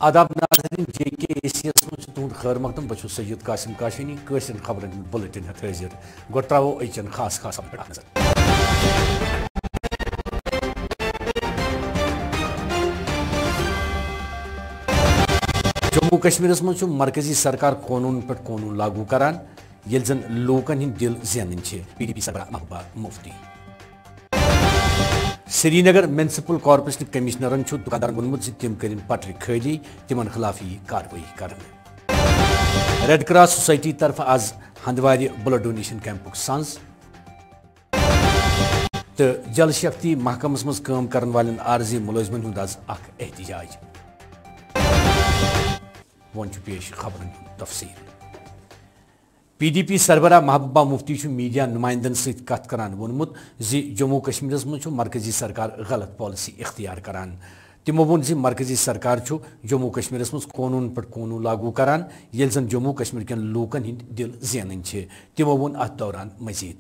आदाब नाज़रीन JKACS मं तुहद खैर मकदम बह सैयद कासिम काशनी कशर खबरन बुलेटिन हेत हाजिर गो त्रो अचन खास खास नजर। जम्मू कश्मीर मं मरकजी सरकार कानून पे कानून लागू करान येल जन लोकन हिंद दिल जेनन PDP सरबराह Mehbooba Mufti. Srinagar municipal corporation कमिश्नरन दुकानदार वोनमुत तिम करिन पटरी खाली तिमन खिलाफ कार्रवाई करने। रेड क्रॉस सोसाइटी तरफ आज हंदवार ब्लड डोनेशन कैंपुक सांस तो जल शक्ति महकमस मज काम करन वालन आर्जी मुलाजमन हुंद आज अख एहतजाज। वन पेश खबरन तफसील। PDP सरबराह महबूबा मुफ्ती मीडिया नुमाइंदन सत कथ करान वोनमुत जि जम्मू कश्मीर मं मरकजी सरकार गलत पॉलिसी इख्तियार करान। तिमो वोन जि मरकजी सरकार जम्मू कश्मीर मं कानून पे कानून लागू करान येल जन जम्मू कश्मीर के लोकन हिंद दिल जेनन तिमो वोन अत दौरान मजीद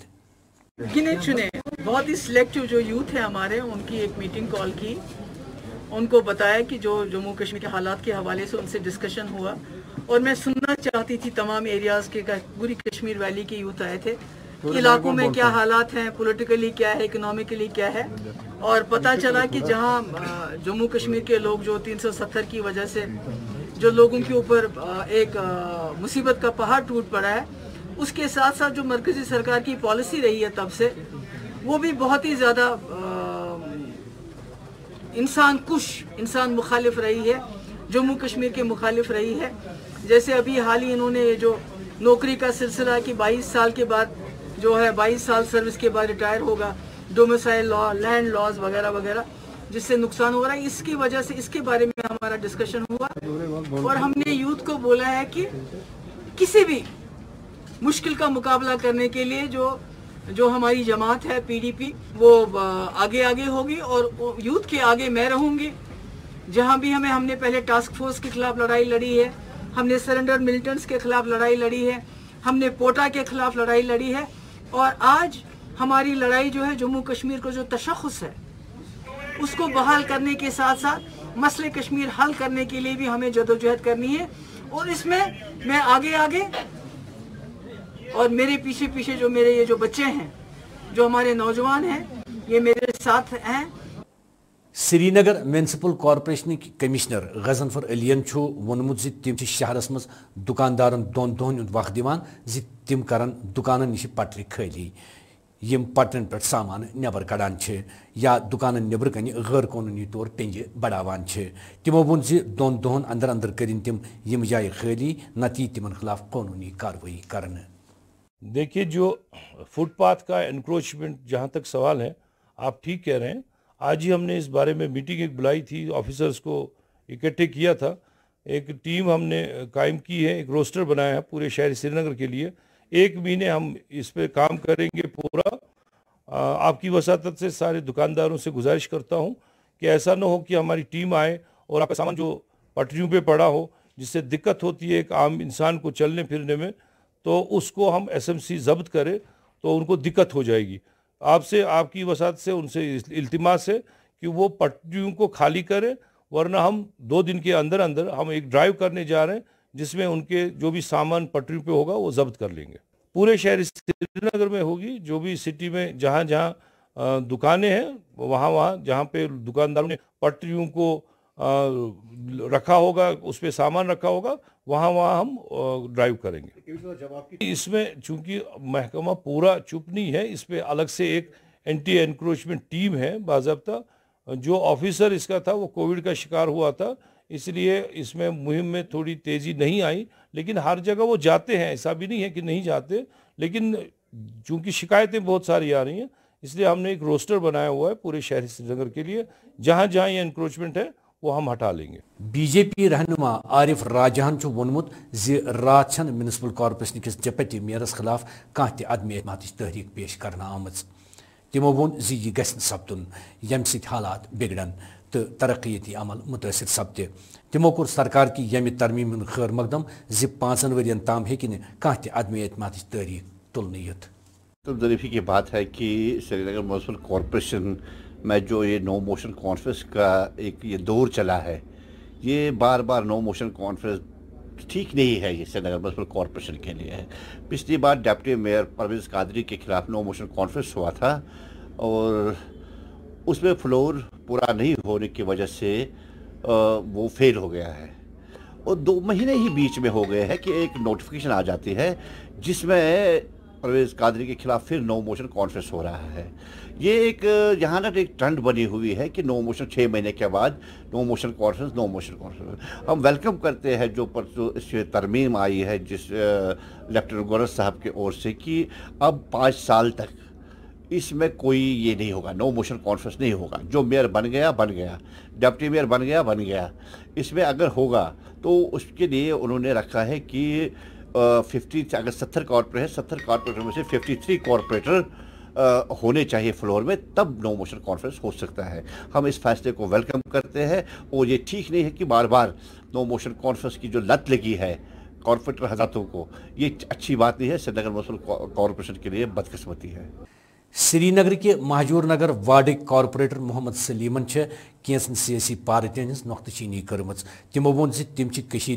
गिने चुने बहुत ही सिलेक्टिव जो यूथ है हमारे उनकी एक मीटिंग कॉल की, उनको बताया कि जो जम्मू कश्मीर के हालात के हवाले से उनसे डिस्कशन हुआ और मैं सुनना चाहती थी तमाम एरियाज़ के पूरी कश्मीर वैली के यूथ आए थे इलाकों में क्या हालात हैं, पॉलिटिकली क्या है, इकोनॉमिकली क्या है। और पता चला कि जहां जम्मू कश्मीर के लोग जो 370 की वजह से जो लोगों के ऊपर एक मुसीबत का पहाड़ टूट पड़ा है, उसके साथ साथ जो मरकजी सरकार की पॉलिसी रही है तब से वो भी बहुत ही ज़्यादा इंसान मुखालिफ रही है, जम्मू कश्मीर के मुखालिफ रही है। जैसे अभी हाल ही इन्होंने जो नौकरी का सिलसिला कि 22 साल के बाद जो है 22 साल सर्विस के बाद रिटायर होगा, डोमिसाइल लॉ, लैंड लॉज वगैरह वगैरह जिससे नुकसान हो रहा है, इसकी वजह से इसके बारे में हमारा डिस्कशन हुआ और हमने यूथ को बोला है कि किसी भी मुश्किल का मुकाबला करने के लिए जो हमारी जमात है PDP वो आगे होगी और यूथ के आगे मैं रहूँगी। जहाँ भी हमने पहले टास्क फोर्स के खिलाफ लड़ाई लड़ी है, हमने सरेंडर मिलिटेंट्स के खिलाफ लड़ाई लड़ी है, हमने पोटा के खिलाफ लड़ाई लड़ी है और आज हमारी लड़ाई जो है जम्मू कश्मीर को जो तशख़्ख़ुस है उसको बहाल करने के साथ साथ मसले कश्मीर हल करने के लिए भी हमें जदोजहद करनी है। और इसमें मैं आगे और मेरे पीछे जो मेरे ये जो बच्चे हैं, जो हमारे नौजवान हैं, ये मेरे साथ हैं। Srinagar municipal corporation commissioner Ghazanfar अलियन वोनमुत तिम शहरस मज दुकानदारन दोन दोहन वक्त दिवान तिम करन दुकानन निश पटरी खाली यम पटरन पे सामान नबर कड़ान या दुकानन नबर कन गैर कानूनी तौर टेंज बढ़ावान तिमो वोन दोन दोहन अंदर अंदर करिन तिम यम जाय खाली नती तिमन खिलाफ कानूनी कार्रवाई करने। देखिए, जो फुटपाथ का एनक्रोचमेंट जहाँ तक सवाल है, आप ठीक कह रहे हैं। आज ही हमने इस बारे में मीटिंग एक बुलाई थी, ऑफिसर्स को इकट्ठे किया था, एक टीम हमने कायम की है, एक रोस्टर बनाया है पूरे शहर श्रीनगर के लिए। 1 महीने हम इस पे काम करेंगे पूरा। आपकी वसातत से सारे दुकानदारों से गुजारिश करता हूं कि ऐसा ना हो कि हमारी टीम आए और आपका सामान जो पटरियों पे पड़ा हो, जिससे दिक्कत होती है एक आम इंसान को चलने फिरने में, तो उसको हम SMC जब्त करें तो उनको दिक्कत हो जाएगी। आपसे, आपकी वसात से, उनसे इल्तिमास है कि वो पटरियों को खाली करें, वरना हम 2 दिन के अंदर अंदर हम एक ड्राइव करने जा रहे हैं जिसमें उनके जो भी सामान पटरियों पे होगा वो जब्त कर लेंगे। पूरे शहर श्रीनगर में होगी, जो भी सिटी में जहाँ जहाँ दुकानें हैं वहाँ जहाँ पे दुकानदारों ने पटरियों को रखा होगा, उस पर सामान रखा होगा, वहाँ हम ड्राइव करेंगे। इसमें चूंकि महकमा पूरा चुप नहीं है, इस पे अलग से एक एंटी एनक्रोचमेंट टीम है बाज़ाब्ता। जो ऑफिसर इसका था वो कोविड का शिकार हुआ था, इसलिए इसमें मुहिम में थोड़ी तेज़ी नहीं आई, लेकिन हर जगह वो जाते हैं, ऐसा भी नहीं है कि नहीं जाते, लेकिन चूंकि शिकायतें बहुत सारी आ रही हैं, इसलिए हमने एक रोस्टर बनाया हुआ है पूरे शहर श्रीनगर के लिए। जहाँ जहाँ ये एनक्रोचमेंट है वो हम हटा लेंगे। BJP रहनुमा आरिफ राजहान वोनमुत रात म्यूनिसिपल कॉर्पोरेशन किस डिप्टी मेयरस खिलाफ कह अदम एतमाद तहरीक पेश करना आमज। तिमो वोन यह गि सपदुन यम सत हालात बिगड़न तो तरक्याती अमल मुतासर सपद। तिमो कोर सरकार की यम तरमीम खैर मकदम 5 वरियन ताम हेकि कह अदम एतमाद तहरीक तुलन यित। तो ज़रीफ़ी की बात है कि श्रीनगर म्यूनिसिपल कॉर्पोरेशन में जो ये नो मोशन कॉन्फ्रेंस का एक ये दौर चला है, ये बार बार नो मोशन कॉन्फ्रेंस ठीक नहीं है, ये श्रीनगर म्यूनसिपल कॉरपोरेशन के लिए है। पिछली बार डिप्टी मेयर परवेज़ कादरी के खिलाफ नो मोशन कॉन्फ्रेंस हुआ था और उसमें फ्लोर पूरा नहीं होने की वजह से वो फेल हो गया है और 2 महीने ही बीच में हो गए हैं कि एक नोटिफिकेशन आ जाती है जिसमें परवेज़ कादरी के खिलाफ फिर नो मोशन कॉन्फ्रेंस हो रहा है। ये एक यहाँ ना एक ट्रेंड बनी हुई है कि नो मोशन 6 महीने के बाद no motion conference, no motion conference. हम वेलकम करते हैं जो इस तरमीम आई है जिस लेफ्टिनेंट गवर्नर साहब की ओर से कि अब 5 साल तक इसमें कोई ये नहीं होगा, नो मोशन कॉन्फ्रेंस नहीं होगा। जो मेयर बन गया, डिप्टी मेयर बन गया। इसमें अगर होगा तो उसके लिए उन्होंने रखा है कि 50 अगर 70 कॉर्पोरेटर है, 70 कॉर्पोरेटर में से 53 कॉर्पोरेटर होने चाहिए फ्लोर में, तब नो मोशन कॉन्फ्रेंस हो सकता है। हम इस फैसले को वेलकम करते हैं और ये ठीक नहीं है कि बार बार नो मोशन कॉन्फ्रेंस की जो लत लगी है कॉर्पोरेटर हज़रातों को, ये अच्छी बात नहीं है। श्रीनगर म्यूनसिपल कॉर्पोरेशन के लिए बदकिस्मती है। श्रीनगर के महजूर नगर वार्ड कॉर्पोरेटर मोहम्मद सलीमन कैंसन सियासी पार्टियन हज नुख्तचीनी कर्म। तमो वोन तिम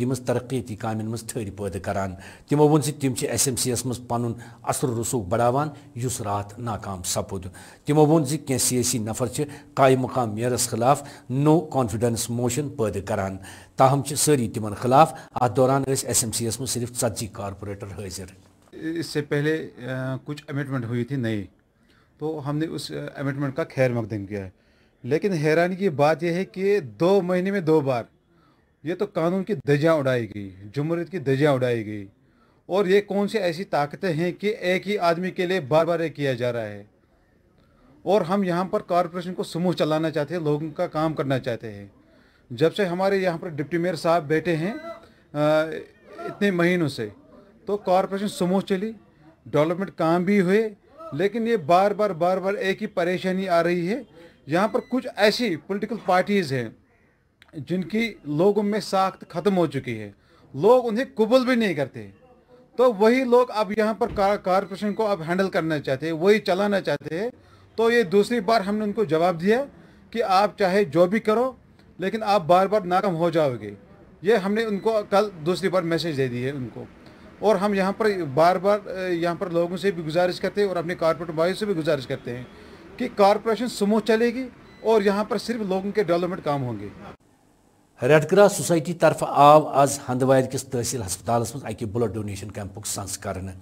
मज तरक्की काम मज ठहर पैदा करान। तमो वोन तिम SMCS मज पन असर रसूख बढ़ावान युस रात नाकाम सपुद। तमो वोन कह सियासी नफर कायम मकाम मेयरस खिलाफ नो कॉन्फिडेंस मोशन पैदा करान। ताहम सारी तिमन खिलाफ अत दौरान SMCS में सिर्फ 40 कॉर्पोरेटर हाजिर। इससे पहले कुछ अमेंडमेंट हुई थी नई, तो हमने उस अमेंडमेंट का खैर मकदम किया है। लेकिन हैरानी की बात यह है कि 2 महीने में 2 बार ये तो कानून की धज्जियाँ उड़ाई गई, जमहूरियत की धज्जियाँ उड़ाई गई। और ये कौन सी ऐसी ताकतें हैं कि एक ही आदमी के लिए बार बार ये किया जा रहा है। और हम यहाँ पर कॉरपोरेशन को समूह चलाना चाहते हैं, लोगों का काम करना चाहते हैं। जब से हमारे यहाँ पर डिप्टी मेयर साहब बैठे हैं इतने महीनों से, तो कॉरपोरेशन समूह चली, डेवलपमेंट काम भी हुए। लेकिन ये बार बार एक ही परेशानी आ रही है। यहाँ पर कुछ ऐसी पॉलिटिकल पार्टीज़ हैं जिनकी लोगों में साख्त ख़त्म हो चुकी है, लोग उन्हें कबूल भी नहीं करते। तो वही लोग अब यहाँ पर कॉरपोरेशन को अब हैंडल करना चाहते हैं, वही चलाना चाहते हैं। तो ये दूसरी बार हमने उनको जवाब दिया कि आप चाहे जो भी करो, लेकिन आप बार बार नाकाम हो जाओगे। ये हमने उनको कल दूसरी बार मैसेज दे दी है उनको। और हम यहाँ पर बार यहाँ पर लोगों से भी गुजारिश करते हैं और अपने कॉर्पोरेट भाइयों से भी गुजारिश करते हैं कि कॉरपोरेशन समूह चलेगी और यहाँ पर सिर्फ लोगों के डेवलपमेंट काम होंगे। रेड क्रॉस सोसाइटी तरफ आव आज हंदवार किस तहसील हस्पताल मज अकि ब्लड डोनेशन कैंपुक संस कर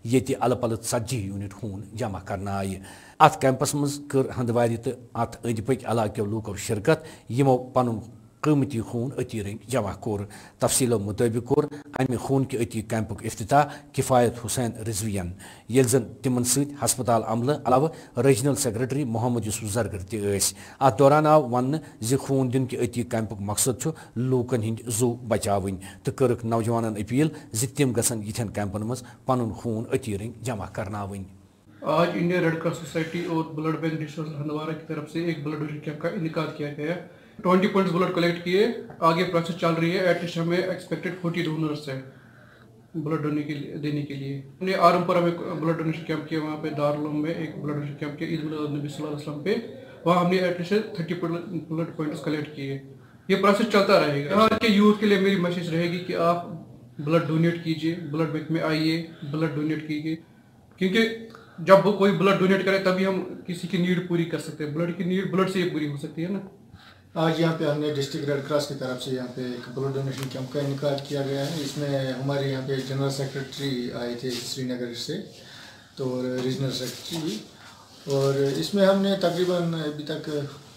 ये अल पल 40 यूनिट खून जमा करना आय। अत कैंपस मज कर हंदवार तो अत अंद पक इलाको लूको शिरकत, यमो पन कीमती खून अती रंग जमा कोर। तफसीलों मुताबिक कोर अमि खून के अती कैंपुक इफ्तिताह किफ़ायत हुसैन रिजवियन, ये जन तिमन सत हस्पताल अमल अलावा रीजनल सेक्रेटरी मोहम्मद यूसुफ जरगर तस। अत दौरान आव वन खून दिन के अती कैंपुक मकसद लूकन हिंद जू बचावन तो कर्क नौजवान अपील तिम गसन यिथन कैंपन मज पनुन खून अती रंग जमा करनावन। आज इंडिया रेड क्रॉस सोसाइटी और ब्लड बैंक डिस्ट्रिक्ट हंदवारा की तरफ से एक ब्लड डोनेशन कैंप का इनेकाद किया गया है। 20 पॉइंट्स ब्लड कलेक्ट किए, आगे प्रोसेस चल रही है। एटलीस्ट हमें एक्सपेक्टेड 40 डोनर्स है ब्लड देने के लिए। हमने आरमपुरा में ब्लड डोनेशन कैंप किया, वहाँ पे दारुल में एक ब्लड डोनेशन कैंप किया ईद नबी सल्लल्लाहु अलैहि वसल्लम पे, वहाँ हमने एटलीस्ट 30 ब्लड पॉइंट्स कलेक्ट किए। ये प्रोसेस चलता रहेगा। यहाँ के यूथ के लिए मेरी मैसेज रहेगी कि आप ब्लड डोनेट कीजिए, ब्लड बैंक में आइए, ब्लड डोनेट कीजिए, क्योंकि जब कोई ब्लड डोनेट करे तभी हम किसी की नीड पूरी कर सकते हैं। ब्लड की नीड ब्लड से ही पूरी हो सकती है ना। आज यहाँ पे हमने डिस्ट्रिक्ट रेड क्रॉस की तरफ से यहाँ पे एक ब्लड डोनेशन कैंप का इनेकाद किया गया है। इसमें हमारे यहाँ पे जनरल सेक्रेटरी आए थे श्रीनगर से, तो रीजनल सेक्रेटरी भी, और इसमें हमने तकरीबन अभी तक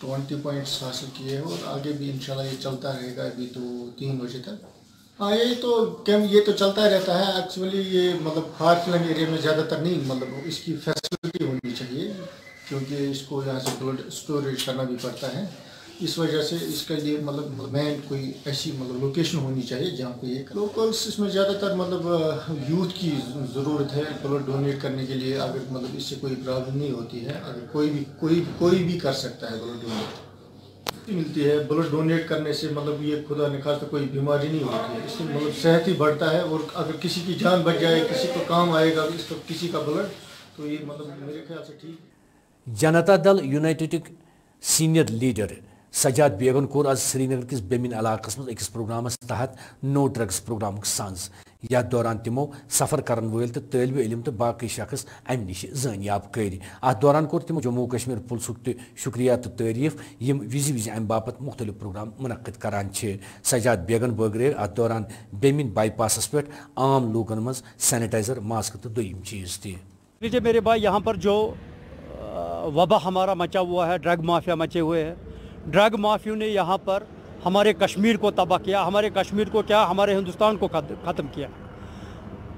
20 पॉइंट्स हासिल किए हैं और आगे भी इंशाल्लाह ये चलता रहेगा अभी तो 3 बजे तक। हाँ, ये तो कैंप ये तो चलता रहता है। एक्चुअली ये मतलब फार फ्लंग एरिया में ज़्यादातर नहीं, मतलब इसकी फैसिलिटी होनी चाहिए क्योंकि इसको यहाँ से ब्लड स्टोरेज करना भी पड़ता है। इस वजह से इसके लिए मतलब मेन कोई ऐसी मतलब लोकेशन होनी चाहिए जहाँ पे ये लोकल्स, इसमें ज़्यादातर मतलब यूथ की ज़रूरत है ब्लड डोनेट करने के लिए। अगर मतलब इससे कोई प्रॉब्लम नहीं होती है, अगर कोई भी कर सकता है ब्लड डोनेट मिलती है। ब्लड डोनेट करने से मतलब ये खुदा न खास्ता कोई बीमारी नहीं होती है, इससे मतलब सेहत ही बढ़ता है। और अगर किसी की जान बच जाए, किसी को काम आएगा इसका किसी का ब्लड, तो ये मतलब मेरे ख्याल से ठीक। Janata Dal United senior leader Sajjad بیگن کور آج سری نگر کس بیمن علاقس مز أکس پروگرامس تحت نو ڈرگس پروگرام سانز یتھ دوران تمو سفر کرن ول تو طالب علم تو باقی شخص ام نش زنیاب کر ات دوران کور تمو جموں کشمیر پولیسک تہ شکریہ تو تعریف یم وز ام باپت مختلف پروگرام منعقد کران سجاد بیگن بٲگرٲو ات دوران بیمن بائی پاسس پہ عام لوکن مز سینیٹائزر ماسک تو دویم چیز تہ. لیجیے میرے بھائی یہاں پر جو وبا ہمارا مچا ہوا ہے، ڈرگ مافیا مچے ہوئے ہیں. ڈرگ مافیوں نے یہاں پر ہمارے کشمیر کو تباہ کیا، ہمارے کشمیر کو کیا ہمارے ہندوستان کو ختم کیا.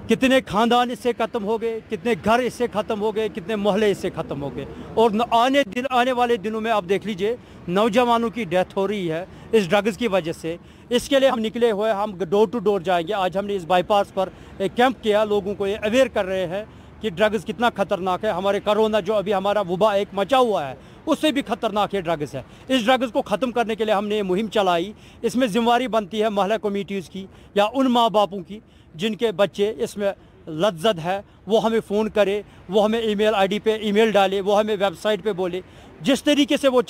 کتنے خاندان اس سے ختم ہو گئے، کتنے گھر اس سے ختم ہو گئے، کتنے محلے اس سے ختم ہو گئے. اور آنے والے دنوں میں آپ دیکھ لیجئے نوجوانوں کی ڈیتھ ہو رہی ہے اس ڈرگز کی وجہ سے. اس کے لیے ہم نکلے ہوئے، ہم ڈور ٹو ڈور جائیں گے. آج ہم نے اس بائی پاس پر ایک کیمپ کیا، لوگوں کو یہ اویئر کر رہے ہیں کہ ڈرگز کتنا خطرناک ہے. ہمارے کرونا جو ابھی ہمارا وبا ایک مچا ہوا ہے اس سے بھی خطرناک یہ ڈرگز ہے. اس ڈرگز کو ختم کرنے کے لیے ہم نے یہ مہم چلائی. اس میں ذمہ داری بنتی ہے محلہ کمیٹیز کی یا ان ماں باپوں کی جن کے بچے اس میں لذت ہے، وہ ہمیں فون کرے، وہ ہمیں ای میل آئی ڈی پہ ای میل ڈالے، وہ ہمیں ویب سائٹ پہ بولے. جس طریقے سے وہ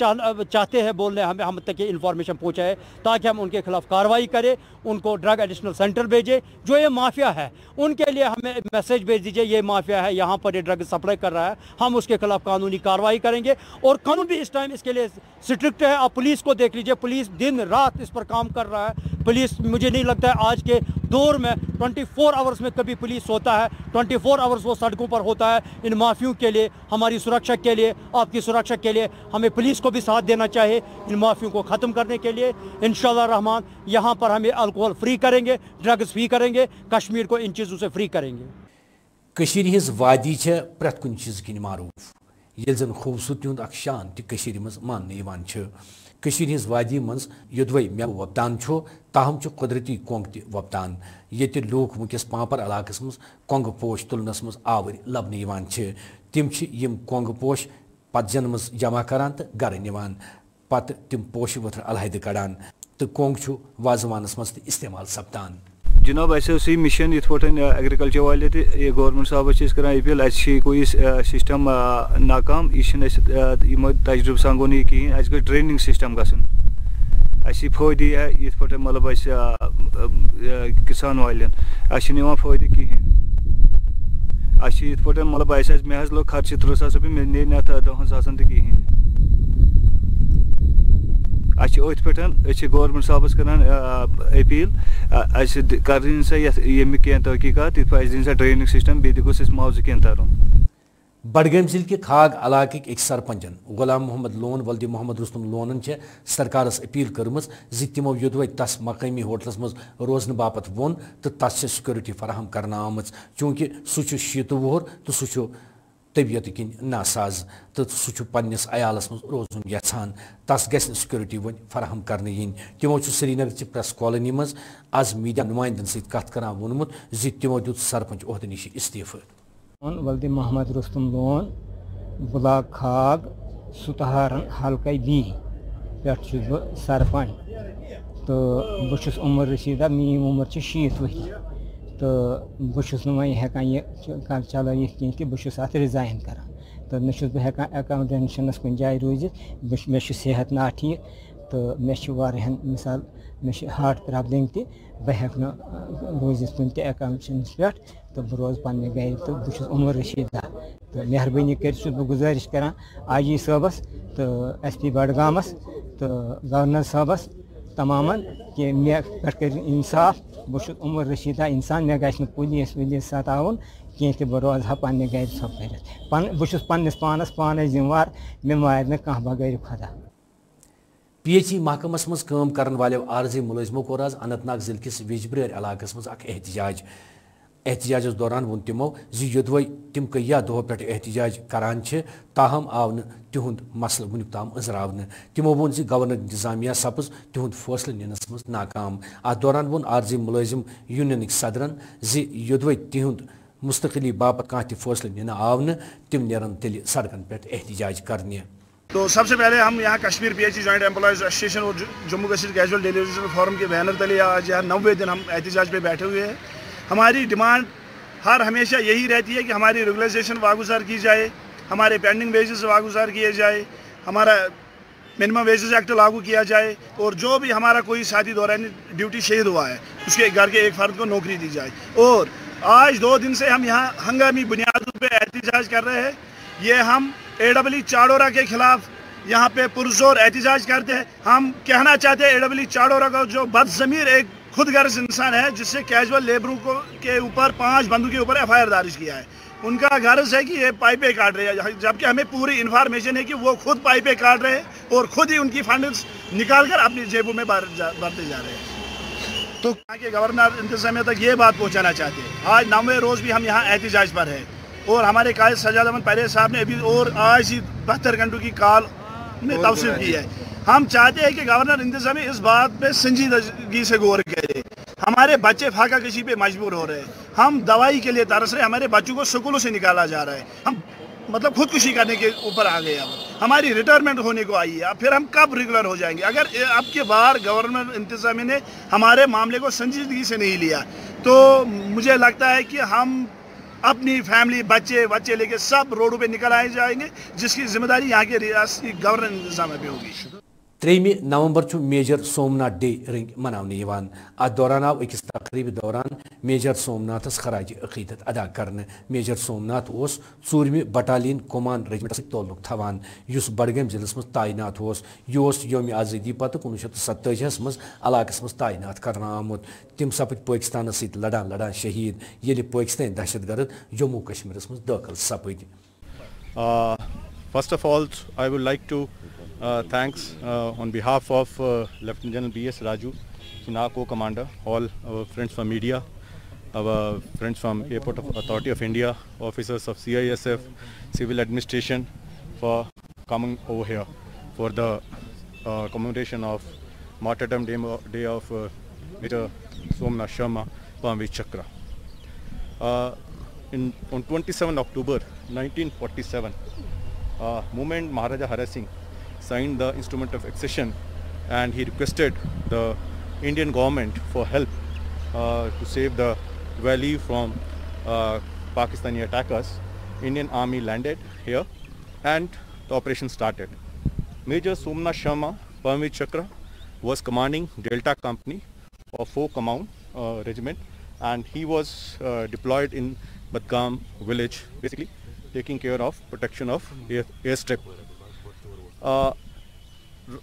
چاہتے ہیں بولنے ہم تک یہ انفارمیشن پہنچائے تاکہ ہم ان کے خلاف کارروائی کریں، ان کو ڈرگ ایڈیشنل سینٹر بھیجیں. جو یہ مافیا ہے ان کے لیے ہمیں میسیج بھیج دیجئے یہ مافیا ہے، یہاں پر یہ ڈرگ سپلائی کر رہا ہے، ہم اس کے خلاف قانونی کارروائی کریں گے. اور قانون بھی اس ٹائم اس کے لیے اسٹرکٹ ہے. آپ پولیس کو دیکھ لیجئے، پولیس دن رات اس پر کام کر رہا ہے. پولیس مجھے نہیں لگتا ہے آج کے دور میں 24 آورس میں کبھی پولیس ہوتا ہے. 24 آورس وہ سڑکوں پر ہوتا ہے. ان مافیوں کے لیے، ہماری سرکشا کے لیے، آپ کی سرکشا کے لیے ہمیں پولیس کو بھی ساتھ دینا چاہیے ان مافیوں کو ختم کرنے کے لیے. انشاءاللہ رحمان یہاں پر ہمیں الکوہل فری کریں گے، ڈرگز فری کریں گے، کشمیر کو ان چیزوں سے فری کریں گے. کشیر ہز وادی چھ پرت کن چیز کن معروف یل زن خوبصورتی ہند اخ شان تہ کشیر مز ماننے یوان چھ. کشیر ہز وادی مز یدوے مے وپدان چھو تاہم چھ قدرتی کونگ تہ وپدان. یت لوک ونکس پانپر علاقس مز کونگ پوش تلنس مز آور لبنہ یوان چھ. تم چھ یم کونگ پوش پتجن مز جمع کران تو گھر نوان، پتہ تم پوش وتر علیحدہ کڑان تو کونگ چھ وازوانس مز تہ استعمال سپدان. جناب ایسے مشن یت پہ ایگریکلچر والے تہ گورنمنٹ صاحب کر اپیل اچھے کوئی سسٹم ناکام، یہ تجربہ سان گو نہیں کہین. اس گھر ٹریننگ سسٹم گھن اسی فائدہ ہے یت پہ مطلب کسان والن اس فائدہ کہین. اس یت پہ مطلب مے حض لوگ خرچہ 30,000 روپیہ مے نی ات 10,000 تہ کہین. ات پہ گورنمنٹ صاحبس کران اپیل اس کریں سا یہ کی تحقیقات یہ دن سا ڈریننگ سسٹم بیس گوس معاوضہ کی ترن. بڈگام ضلع کے کھاگ علاقہ ایک سرپنچن غلام محمد لون ولدی محمد رستم لونن سرکارس اپیل کرم تمو یدوے تس مقامی ہوٹلس مز روزن باپت وون تو تس سیکورٹی فراہم کرنا آمت چونکہ سہ 60 وہر تو سہ طبیعت کن ناساز تو سہ پنس عیالس مز روزن یھان تس گھس سیکورٹی ون فراہم کرنے ین. تمو سری نگر چہ پریس کالونی مز آز میڈیا نمائندن ست کت کران وونمت تمو دیت سرپنچ عہدہ نش استعفہ. ولدی محمد رستم لون بلاک کھاگ ستہارن حلقہ بی پہ بہ سرپنچ تو بہس عمر رسیدہ میری عمر 60 ؤری تو بہس ہیکان یہ چلائت کہیں کہ بہس ات رزائن کران تو نہ بہان اکاؤنٹنشنس کن جائے روزت. مے صحت نا ٹھیک تو مے واریاہن مثال مے ہارٹ پرابلم تہ بہ ہیک نا روزت کن تہ اکاؤنٹنس پہ تو بہ روز پنہ گھر تو بہس عمر رسیدہ تو مہربانی کر بہ گزارش کران آئی جی صٲبس تو ایس پی بڈگامس تو گورنر صٲبس تمامن کہ مے پہ کر انصاف. بہس عمر رسیدہ انسان مے گھس پولیس ولیس ستاون کہیں کہ بہ روزہا پنہ گھر ژھۄپ کٔرِتھ. بہس پنس پانس پانے ذمہ مے مارِ نہٕ کانٛہہ بغٲر خۄدا. پی ایچ ای محکمس مز کام کرن والو عارضی ملازمو کور آز اننت ناگ ضلع کس ویجبریر علاقس مز اخ احتجاجس دوران وون تمو یدوے تم کیا دہو پہ احتجاج کران تاہم آو تہد مسلہ ونیک تام ازراون. تمو وون گورنر انتظامیہ سپز تہد فیصلہ ننس مز ناکام. ات دوران وون عارضی ملازم یونینک صدرن یدوے تہد مستقلی باپت کانٛہہ تہ فیصلہ ننہ آو تم نیرن تیل سڑکن پہ احتجاج کرنے. تو سب سے پہلے ہم یہاں Kashmir P H E joint employees association اور Jammu Kashmir casual deliberation forum کے بینر تلے آج یہاں 90 دن ہم احتجاج پہ بیٹھے ہوئے ہیں. ہماری ڈیمانڈ ہر ہمیشہ یہی رہتی ہے کہ ہماری ریگولائزیشن واگزار کی جائے، ہمارے پینڈنگ ویجز واگزار کیے جائے، ہمارا मिनिमम वेजेस एक्ट लागू किया जाए और जो भी हमारा कोई साथी दौरान ड्यूटी शहीद हुआ है उसके घर के एक फर्द को नौकरी दी जाए। और आज 2 दिन से हम यहाँ हंगामी बुनियादों पे एहतजाज कर रहे हैं। ये हम AEE चाडोरा के खिलाफ यहाँ पे पुरजोर एहतजाज करते हैं। हम कहना चाहते हैं AEE चाडोरा का जो बदज़मीर एक खुदगर्ज इंसान है जिससे कैजुअल लेबरों को के ऊपर 5 बंदों के ऊपर FIR दर्ज किया है, उनका गर्ज है कि ये पाइपें काट रहे हैं, जबकि हमें पूरी इन्फॉर्मेशन है कि वो खुद पाइपें काट रहे हैं और खुद ही उनकी फंड्स निकाल कर अपनी जेबों में भरते जा रहे हैं। तो यहाँ के गवर्नर इंतजामिया तक ये बात पहुँचाना चाहते हैं। आज 9वें रोज़ भी हम यहाँ एहतजाज पर है और हमारे कायद सज्जाद अहमद परेज साहब ने अभी और आज ही 72 घंटों की कॉल में तवसील की है। हम चाहते हैं कि गवर्नर इंतजामिया इस बात पे संजीदगी से गौर करे। हमारे बच्चे फाका कशी पे मजबूर हो रहे हैं, हम दवाई के लिए तरस रहे हैं, हमारे बच्चों को स्कूलों से निकाला जा रहा है, हम मतलब खुदकुशी करने के ऊपर आ गए। अब हमारी रिटायरमेंट होने को आई है, अब फिर हम कब रेगुलर हो जाएंगे? अगर अब की बार गवर्नर इंतजामिया ने हमारे मामले को संजीदगी से नहीं लिया तो मुझे लगता है कि हम अपनी फैमिली बच्चे लेके सब रोडों पे निकल आए जाएंगे, जिसकी जिम्मेदारी यहाँ के रियासती गवर्नर इंतजामिया पे होगी। 3 नवंबर मेजर सोमनाथ डे रिंग मनाने अत दौरान आव अकिस तकरीब दौरान मेजर सोमनाथस खराज अकीदत अदा करने। मेजर सोमनाथ 4वीं बटालियन कमान रेजिमेंट ताल्लुक थवान युस बडगाम जिलस मज तैनात यह यौम आज़ादी पत 1987 मज इलाकस मज तैनात करना आमुत। तिम सपद पाकिस्तान सत लड़ान शहीद ये पाकिस्तान दहशतगर्द जम्मू कश्मीर मज दाखिल सपद। First of all, I would like to thanks on behalf of Lieutenant General B.S. Raju, Sina co-commander, all our friends from media, our friends from Airport Authority of India, officers of CISF, civil administration, for coming over here for the commemoration of Martyrdom Day of Major Somnath Sharma, Paramveer Chakra. On 27 October 1947, Movement Maharaja Hara Singh signed the instrument of accession, and he requested the Indian government for help to save the valley from Pakistani attackers. Indian army landed here and the operation started. Major Somnath Sharma, Paramveer Chakra, was commanding Delta Company of 4 Command Regiment, and he was deployed in Badgam village, basically taking care of protection of airstrip.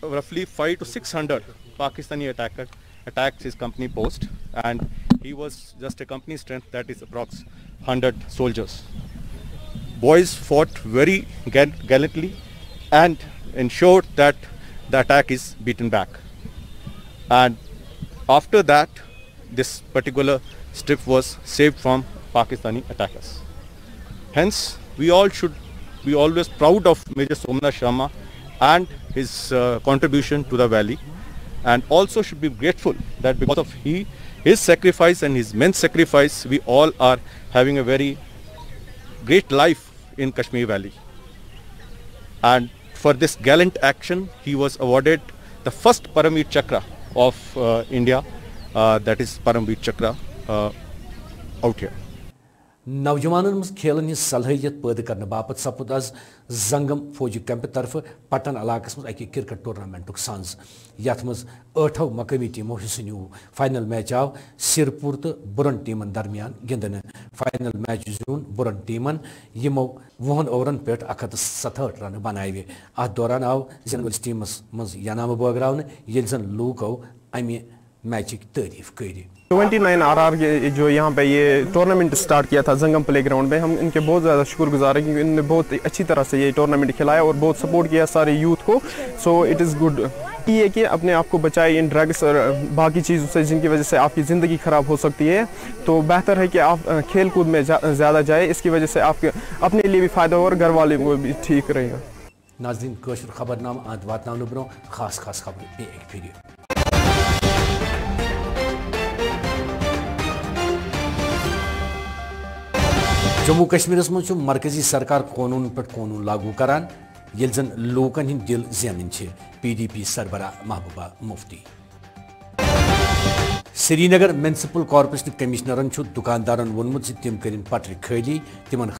Roughly 500 to 600 Pakistani attacked his company post, and he was just a company strength, that is approx 100 soldiers. Boys fought very gallantly and ensured that the attack is beaten back. And after that, this particular strip was saved from Pakistani attackers. Hence, we all should be always proud of Major Somnath Sharma and his contribution to the valley, and also should be grateful that because of his sacrifice and his men's sacrifice, we all are having a very great life in Kashmir Valley. And for this gallant action, he was awarded the first Paramveer Chakra of India, that is Paramveer Chakra out here. नौजवानों मज खेलन हज सलाहियत पैदा करने बापत सपुद आज जंगम फौजी कैंप तरफ पटन इलाकस मज अकि क्रिकेट टूर्नामेंटुक सांज यथ मज 8 मकामी टीमों हिस्सा न्यू। फाइनल मैच आव सिरपुर तो बुरन टीमन दरमियान गिंदने। फाइनल मैच जून बुरन टीमन यमो 20 ओवरन पे 167 रन बनाए। अत दौरान आव जिन वालिस टीमस मज यनाम बगरावन ये जन लूको अमे मैच की तारीफ करी। 29 RR के जो यहाँ पे ये टूर्नामेंट स्टार्ट किया था जंगम प्ले ग्राउंड में, हम इनके बहुत ज़्यादा शुक्रगुजार हैं क्योंकि इन्होंने बहुत अच्छी तरह से ये टूर्नामेंट खिलाया और बहुत सपोर्ट किया सारे यूथ को। सो इट इज़ गुड ये कि अपने आप को बचाए इन ड्रग्स और बाकी चीज़ों से जिनकी वजह से आपकी ज़िंदगी ख़राब हो सकती है। तो बेहतर है कि आप खेल कूद में ज़्यादा जाए, इसकी वजह से आपके अपने लिए भी फ़ायदा हो और घर वाले को भी ठीक रहेगा। नाज़रीन कशर खबरनामा आद वातनावन ब्रो खास खबर एक फिर। जम्मू कश्मीर मज मरकजी सरकार कानून पे कानून लागू करान ये जन लोकन हिंद दिल जेनन PDP सरबरा Mehbooba Mufti. Srinagar municipal corporation कमिश्नरन दुकानदारन वोनमुत तिम करिन पटरी खाली, तिमन